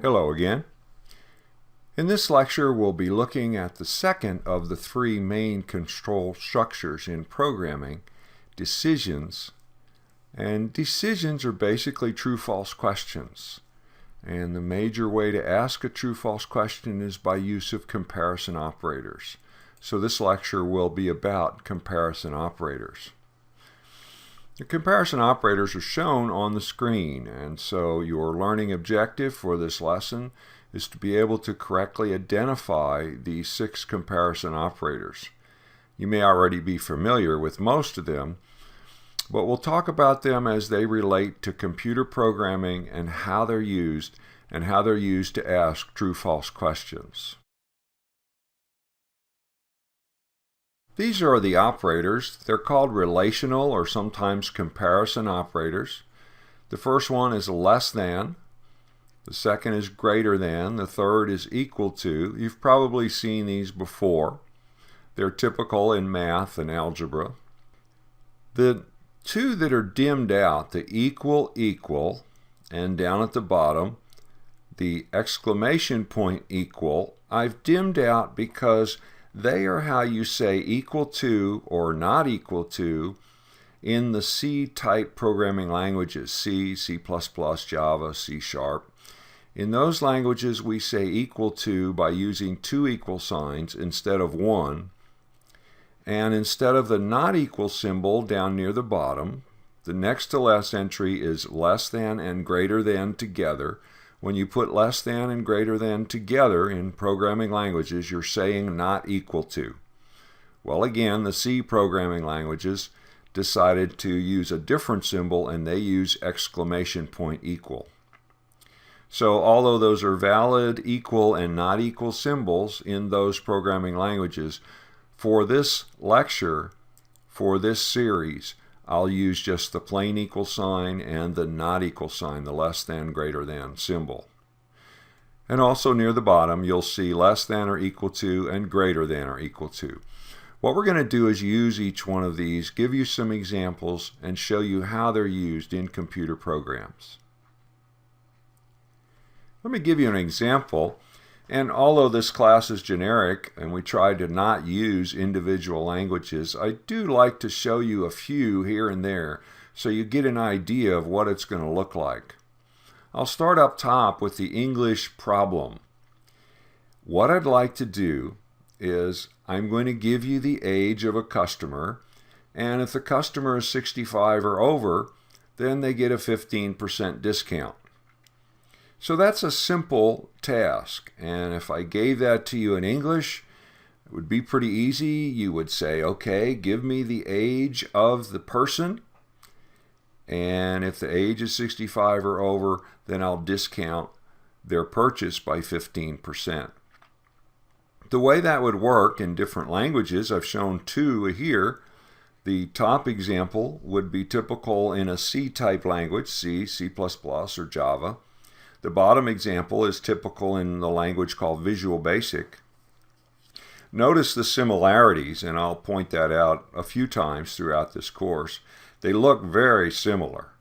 Hello again. In this lecture, we'll be looking at the second of the three main control structures in programming, decisions. And decisions are basically true-false questions. And the major way to ask a true-false question is by use of comparison operators. So this lecture will be about comparison operators. The comparison operators are shown on the screen, and so your learning objective for this lesson is to be able to correctly identify these 6 comparison operators. You may already be familiar with most of them, but we'll talk about them as they relate to computer programming and how they're used to ask true-false questions. These are the operators. They're called relational or sometimes comparison operators. The first one is less than. The second is greater than. The third is equal to. You've probably seen these before. They're typical in math and algebra. The two that are dimmed out, the equal, and down at the bottom, the exclamation point equal, I've dimmed out because they are how you say equal to or not equal to in the C-type programming languages, C, C++, Java, C#. In those languages, we say equal to by using 2 equal signs instead of 1. And instead of the not equal symbol down near the bottom, the next to last entry is less than and greater than together. When you put less than and greater than together in programming languages, you're saying not equal to. Well, again, the C programming languages decided to use a different symbol, and they use exclamation point equal. So although those are valid equal and not equal symbols in those programming languages, for this lecture, for this series, I'll use just the plain equal sign and the not equal sign, the less than, greater than symbol. And also near the bottom, you'll see less than or equal to and greater than or equal to. What we're going to do is use each one of these, give you some examples, and show you how they're used in computer programs. Let me give you an example. And although this class is generic and we try to not use individual languages, I do like to show you a few here and there so you get an idea of what it's going to look like. I'll start up top with the English problem. What I'd like to do is I'm going to give you the age of a customer, and if the customer is 65 or over, then they get a 15% discount. So that's a simple task, and if I gave that to you in English, it would be pretty easy. You would say, okay, give me the age of the person, and if the age is 65 or over, then I'll discount their purchase by 15%. The way that would work in different languages, I've shown 2 here. The top example would be typical in a C-type language, C, C++, or Java. The bottom example is typical in the language called Visual Basic. Notice the similarities, and I'll point that out a few times throughout this course. They look very similar.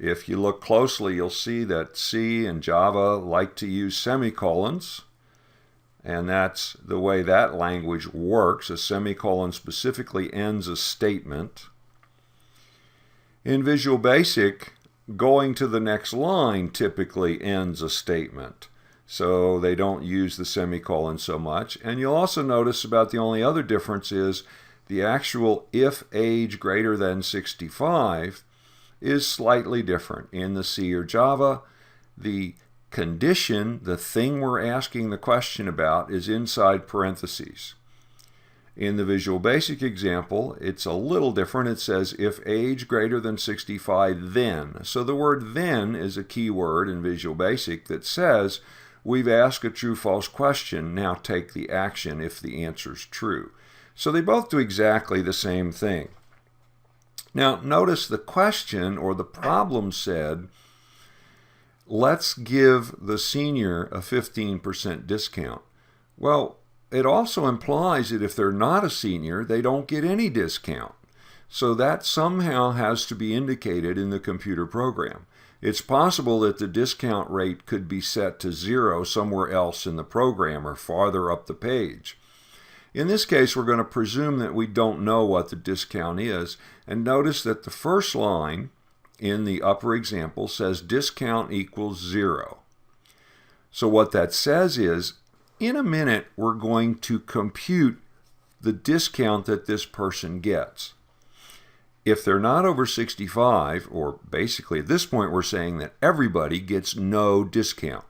If you look closely, you'll see that C and Java like to use semicolons, and that's the way that language works. A semicolon specifically ends a statement. In Visual Basic, going to the next line typically ends a statement, so they don't use the semicolon so much. And you'll also notice about the only other difference is the actual if age greater than 65 is slightly different. In the C or Java, the condition, the thing we're asking the question about, is inside parentheses. In the Visual Basic example, it's a little different. It says, if age greater than 65, then. So the word then is a key word in Visual Basic that says, we've asked a true-false question, now take the action if the answer is true. So they both do exactly the same thing. Now, notice the question or the problem said, let's give the senior a 15% discount. Well, it also implies that if they're not a senior, they don't get any discount. So that somehow has to be indicated in the computer program. It's possible that the discount rate could be set to 0 somewhere else in the program or farther up the page. In this case, we're going to presume that we don't know what the discount is, and notice that the first line in the upper example says discount equals 0. So what that says is, in a minute, we're going to compute the discount that this person gets. If they're not over 65, or basically at this point we're saying that everybody gets no discount.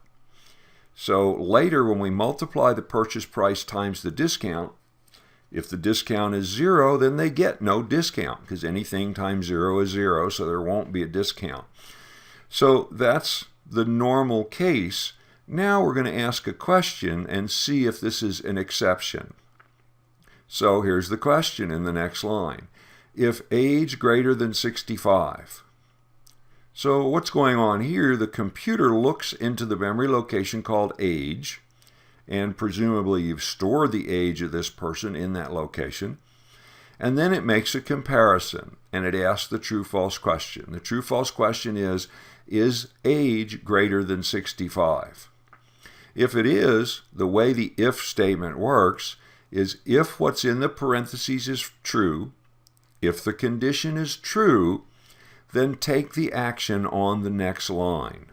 So later when we multiply the purchase price times the discount, if the discount is 0, then they get no discount, because anything times 0 is 0, so there won't be a discount. So that's the normal case. Now we're going to ask a question and see if this is an exception. So here's the question in the next line. If age greater than 65. So what's going on here? The computer looks into the memory location called age, and presumably you've stored the age of this person in that location, and then it makes a comparison, and it asks the true-false question. The true-false question is age greater than 65? If it is, the way the if statement works is if what's in the parentheses is true, if the condition is true, then take the action on the next line.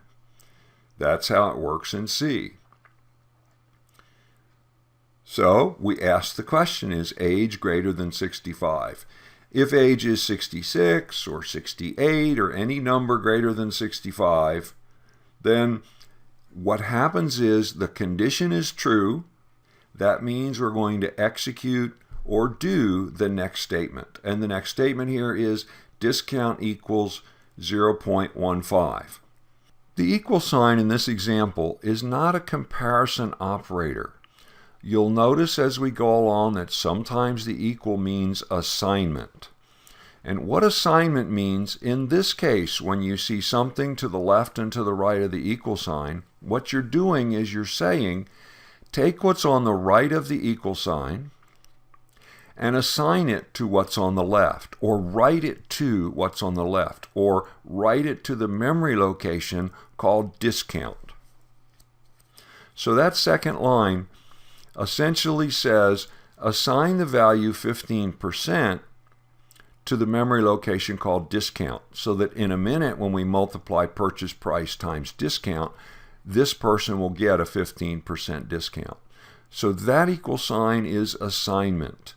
That's how it works in C. So we ask the question, is age greater than 65? If age is 66 or 68 or any number greater than 65, then what happens is the condition is true. That means we're going to execute or do the next statement. And the next statement here is discount equals 0.15. The equal sign in this example is not a comparison operator. You'll notice as we go along that sometimes the equal means assignment. And what assignment means in this case, when you see something to the left and to the right of the equal sign, what you're doing is you're saying, take what's on the right of the equal sign and assign it to what's on the left, or write it to what's on the left, or write it to the memory location called discount. So that second line essentially says assign the value 15% to the memory location called discount, so that in a minute when we multiply purchase price times discount, this person will get a 15% discount. So that equal sign is assignment.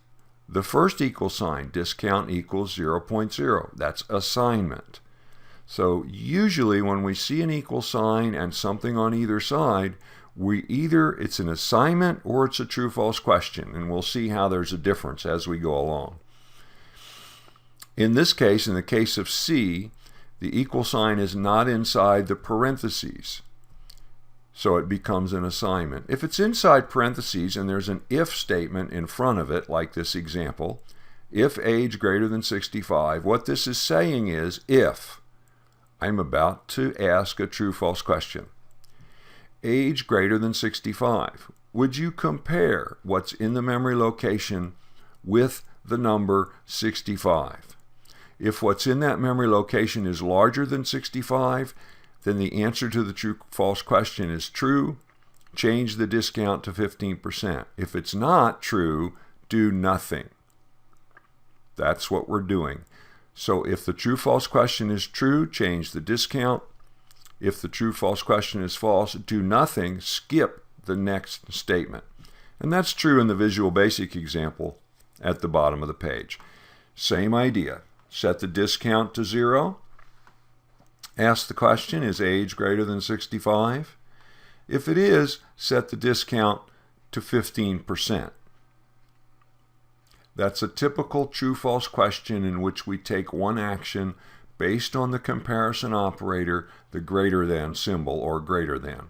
The first equal sign, discount equals 0.0, that's assignment. So usually when we see an equal sign and something on either side, it's an assignment or it's a true-false question, and we'll see how there's a difference as we go along. In this case, in the case of C, the equal sign is not inside the parentheses, so it becomes an assignment. If it's inside parentheses and there's an if statement in front of it, like this example, if age greater than 65, what this is saying is if I'm about to ask a true-false question. Age greater than 65. Would you compare what's in the memory location with the number 65? If what's in that memory location is larger than 65, then the answer to the true-false question is true. Change the discount to 15%. If it's not true, do nothing. That's what we're doing. So if the true-false question is true, change the discount. If the true-false question is false, do nothing, skip the next statement. And that's true in the Visual Basic example at the bottom of the page. Same idea. Set the discount to 0. Ask the question, is age greater than 65? If it is, set the discount to 15%. That's a typical true-false question in which we take one action based on the comparison operator, the greater than symbol, or greater than.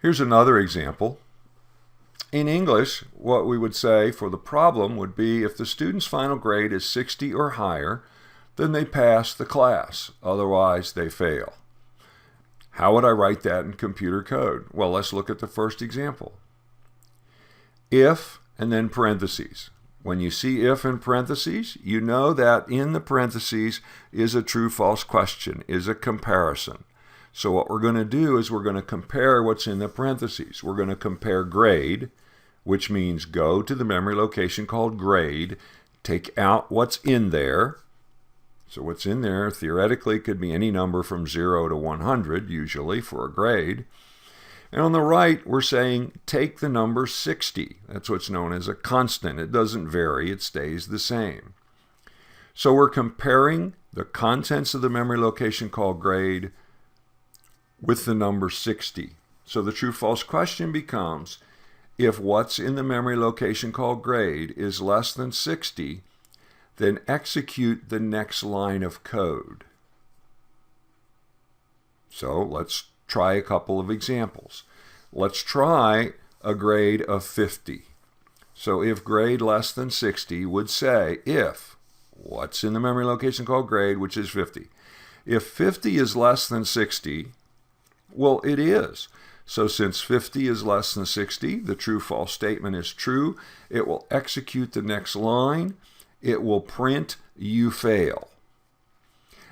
Here's another example. In English, what we would say for the problem would be if the student's final grade is 60 or higher, then they pass the class. Otherwise, they fail. How would I write that in computer code? Well, let's look at the first example. If, and then parentheses. When you see if in parentheses, you know that in the parentheses is a true-false question, is a comparison. So what we're going to do is we're going to compare what's in the parentheses. We're going to compare grade, which means go to the memory location called grade, take out what's in there. So what's in there theoretically could be any number from 0 to 100, usually for a grade. And on the right, we're saying take the number 60. That's what's known as a constant. It doesn't vary. It stays the same. So we're comparing the contents of the memory location called grade with the number 60. So the true-false question becomes, if what's in the memory location called grade is less than 60, then execute the next line of code. So let's try a couple of examples. Let's try a grade of 50. So if grade less than 60 would say if what's in the memory location called grade, which is 50. If 50 is less than 60, well, it is. So since 50 is less than 60, the true-false statement is true. It will execute the next line. It will print you fail.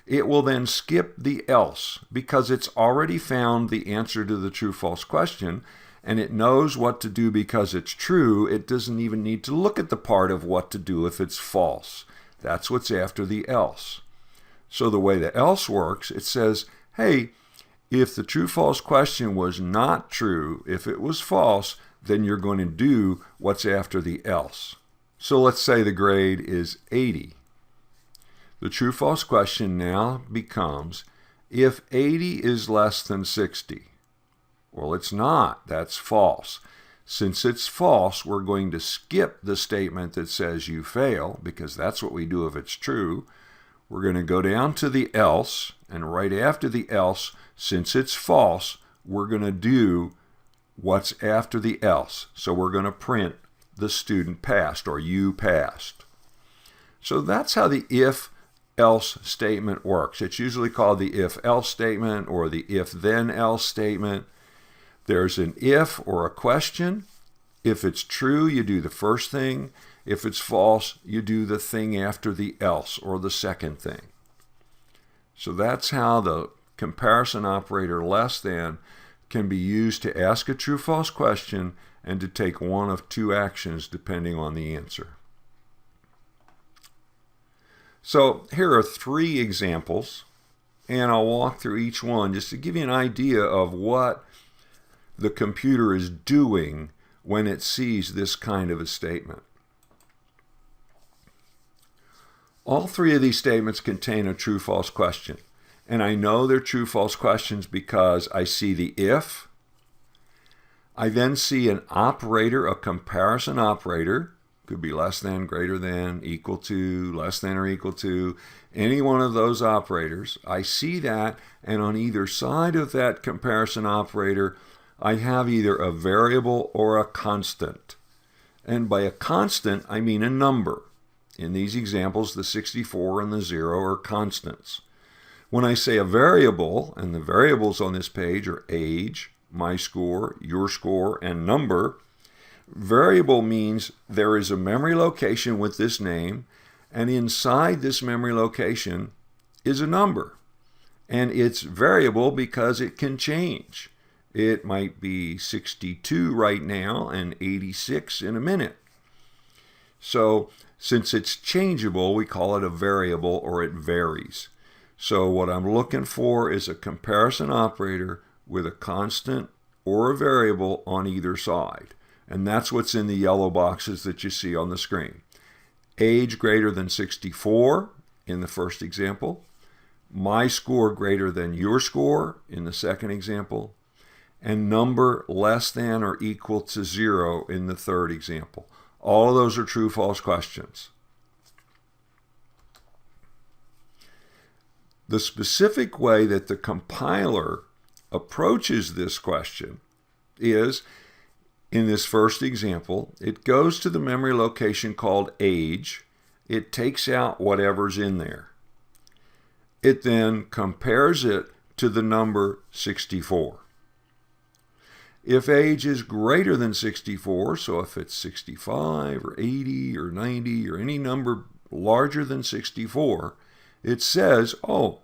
It will then skip the else because it's already found the answer to the true-false question and it knows what to do because it's true. It doesn't even need to look at the part of what to do if it's false. That's what's after the else. So the way the else works, it says, hey, if the true-false question was not true, if it was false, then you're going to do what's after the else. So let's say the grade is 80. The true-false question now becomes, if 80 is less than 60. Well, it's not. That's false. Since it's false, we're going to skip the statement that says you fail, because that's what we do if it's true. We're going to go down to the else, and right after the else, since it's false, we're going to do what's after the else. So we're going to print the student passed, or you passed. So that's how the if-else statement works. It's usually called the if-else statement or the if-then-else statement. There's an if or a question. If it's true, you do the first thing. If it's false, you do the thing after the else or the second thing. So that's how the comparison operator less than can be used to ask a true-false question and to take one of two actions depending on the answer. So here are 3 examples, and I'll walk through each one just to give you an idea of what the computer is doing when it sees this kind of a statement. All 3 of these statements contain a true-false question. And I know they're true-false questions because I see the if. I then see an operator, a comparison operator. Could be less than, greater than, equal to, less than or equal to. Any one of those operators. I see that, and on either side of that comparison operator, I have either a variable or a constant. And by a constant, I mean a number. In these examples, the 64 and the 0 are constants. When I say a variable, and the variables on this page are age, my score, your score, and number, variable means there is a memory location with this name, and inside this memory location is a number. And it's variable because it can change. It might be 62 right now and 86 in a minute. So since it's changeable, we call it a variable, or it varies. So what I'm looking for is a comparison operator with a constant or a variable on either side. And that's what's in the yellow boxes that you see on the screen. Age greater than 64 in the first example. My score greater than your score in the second example. And number less than or equal to 0 in the third example. All of those are true-false questions. The specific way that the compiler approaches this question is, in this first example, it goes to the memory location called age. It takes out whatever's in there. It then compares it to the number 64. If age is greater than 64, so if it's 65 or 80 or 90 or any number larger than 64, it says, oh,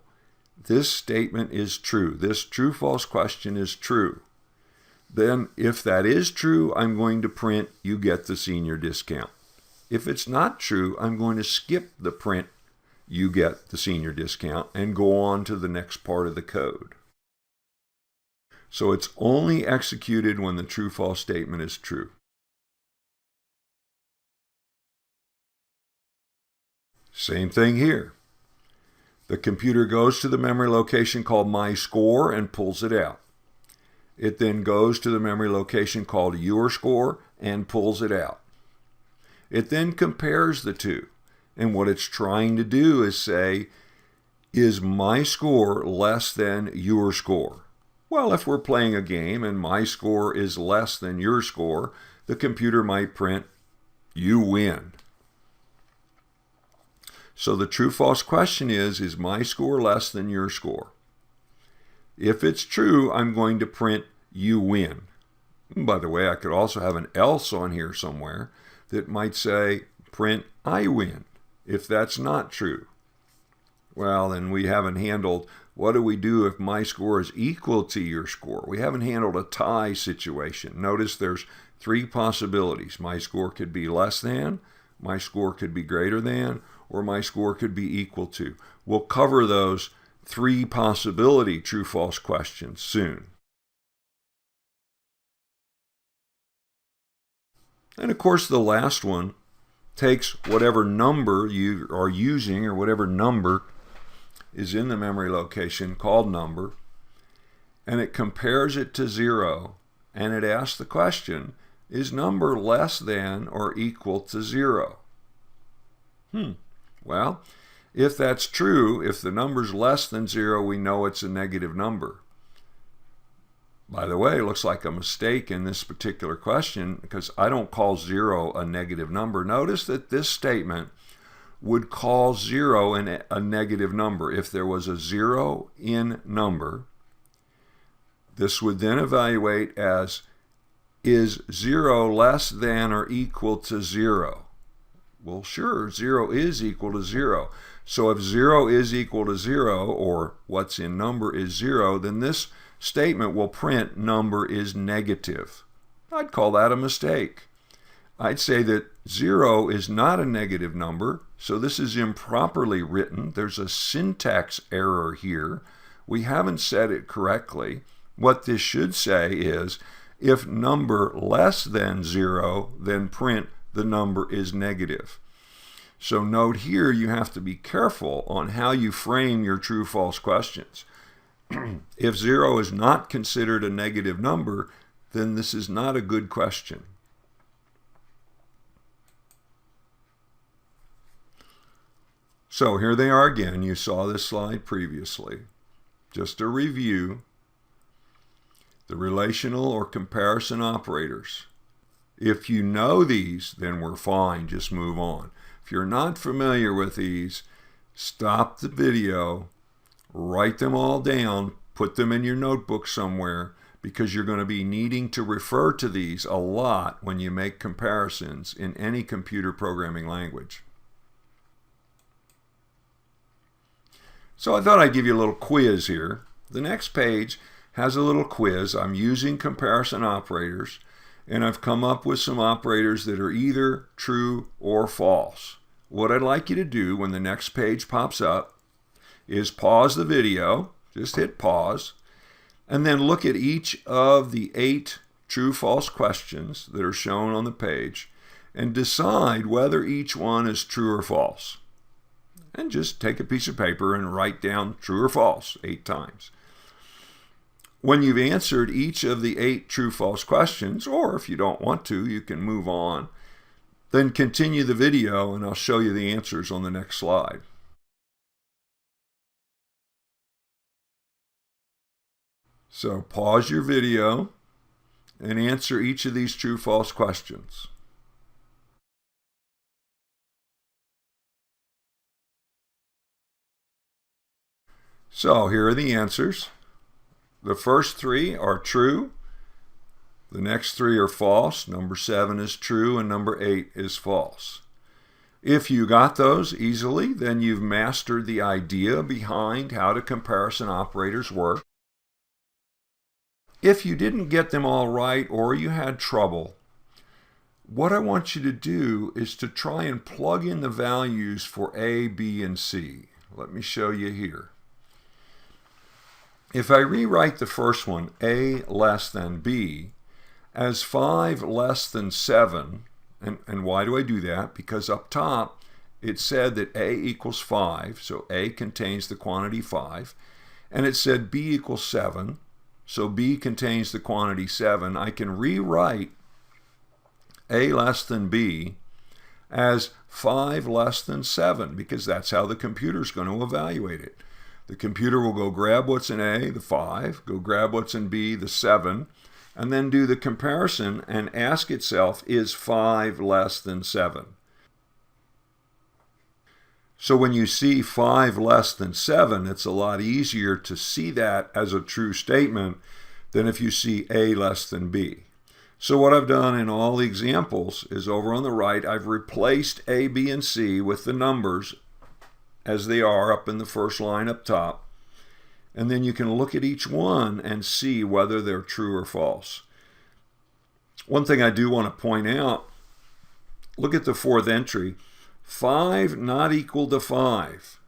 this statement is true. This true-false question is true. Then if that is true, I'm going to print, you get the senior discount. If it's not true, I'm going to skip the print, you get the senior discount, and go on to the next part of the code. So it's only executed when the true-false statement is true. Same thing here. The computer goes to the memory location called My Score and pulls it out. It then goes to the memory location called Your Score and pulls it out. It then compares the two. And what it's trying to do is say, is my score less than your score? Well, if we're playing a game and my score is less than your score, the computer might print, you win. So the true-false question is my score less than your score? If it's true, I'm going to print, you win. And by the way, I could also have an else on here somewhere that might say, print, I win. If that's not true, well, then we haven't handled what do we do if my score is equal to your score. We haven't handled a tie situation. Notice there's three possibilities. My score could be less than, my score could be greater than, or my score could be equal to. We'll cover those three possibility true-false questions soon. And of course, the last one takes whatever number you are using or whatever number is in the memory location called number, and it compares it to 0, and it asks the question, is number less than or equal to 0? Well, if that's true, if the number's less than 0, we know it's a negative number. By the way, it looks like a mistake in this particular question because I don't call 0 a negative number. Notice that this statement would call 0 a negative number. If there was a 0 in number, this would then evaluate as, is 0 less than or equal to 0? Well, sure, 0 is equal to 0. So if 0 is equal to 0, or what's in number is 0, then this statement will print number is negative. I'd call that a mistake. I'd say that 0 is not a negative number, so this is improperly written. There's a syntax error here. We haven't said it correctly. What this should say is, if number less than 0, then print the number is negative. So note here, you have to be careful on how you frame your true-false questions. If 0 is not considered a negative number, then this is not a good question. So here they are again. You saw this slide previously. Just a review. The relational or comparison operators. If you know these, then we're fine. Just move on. If you're not familiar with these, stop the video, write them all down, put them in your notebook somewhere, because you're going to be needing to refer to these a lot when you make comparisons in any computer programming language. So I thought I'd give you a little quiz here. The next page has a little quiz. I'm using comparison operators, and I've come up with some operators that are either true or false. What I'd like you to do when the next page pops up is pause the video, just hit pause, and then look at each of the 8 true-false questions that are shown on the page and decide whether each one is true or false. And just take a piece of paper and write down true or false 8 times. When you've answered each of the 8 true-false questions, or if you don't want to, you can move on, then continue the video and I'll show you the answers on the next slide. So pause your video and answer each of these true-false questions. So here are the answers. The first 3 are true. The next three are false. Number 7 is true, and number 8 is false. If you got those easily, then you've mastered the idea behind how the comparison operators work. If you didn't get them all right or you had trouble, what I want you to do is to try and plug in the values for A, B, and C. Let me show you here. If I rewrite the first one, A less than B, as 5 less than 7, and why do I do that? Because up top it said that A equals 5, so A contains the quantity 5, and it said B equals 7, so B contains the quantity 7. I can rewrite A less than B as 5 less than 7, because that's how the computer's going to evaluate it. The computer will go grab what's in A, the 5, go grab what's in B, the 7, and then do the comparison and ask itself, is 5 less than 7? So when you see 5 less than 7, it's a lot easier to see that as a true statement than if you see A less than B. So what I've done in all the examples is over on the right, I've replaced A, B, and C with the numbers as they are up in the first line up top. And then you can look at each one and see whether they're true or false. One thing I do want to point out, look at the fourth entry. 5 not equal to 5.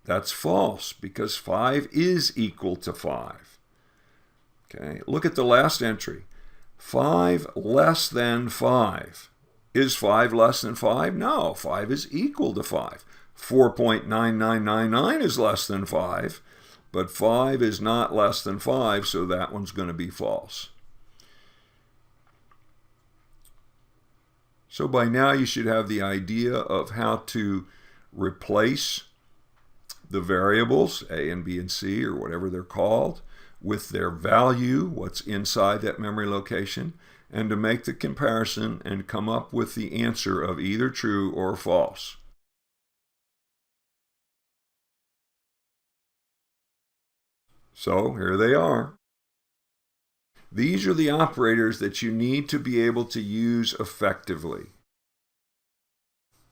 That's false because 5 is equal to 5. Okay, look at the last entry. 5 less than 5. Is 5 less than 5? No, 5 is equal to 5. 4.9999 is less than 5. But 5 is not less than 5, so that one's going to be false. So by now you should have the idea of how to replace the variables, A and B and C, or whatever they're called, with their value, what's inside that memory location, and to make the comparison and come up with the answer of either true or false. So here they are. These are the operators that you need to be able to use effectively.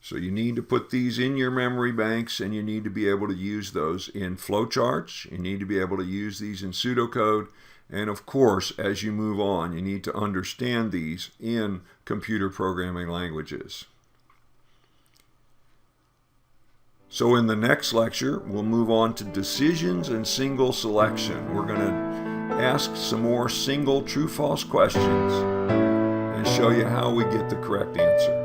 So you need to put these in your memory banks, and you need to be able to use those in flowcharts. You need to be able to use these in pseudocode. And of course, as you move on, you need to understand these in computer programming languages. So in the next lecture, we'll move on to decisions and single selection. We're going to ask some more single true-false questions and show you how we get the correct answer.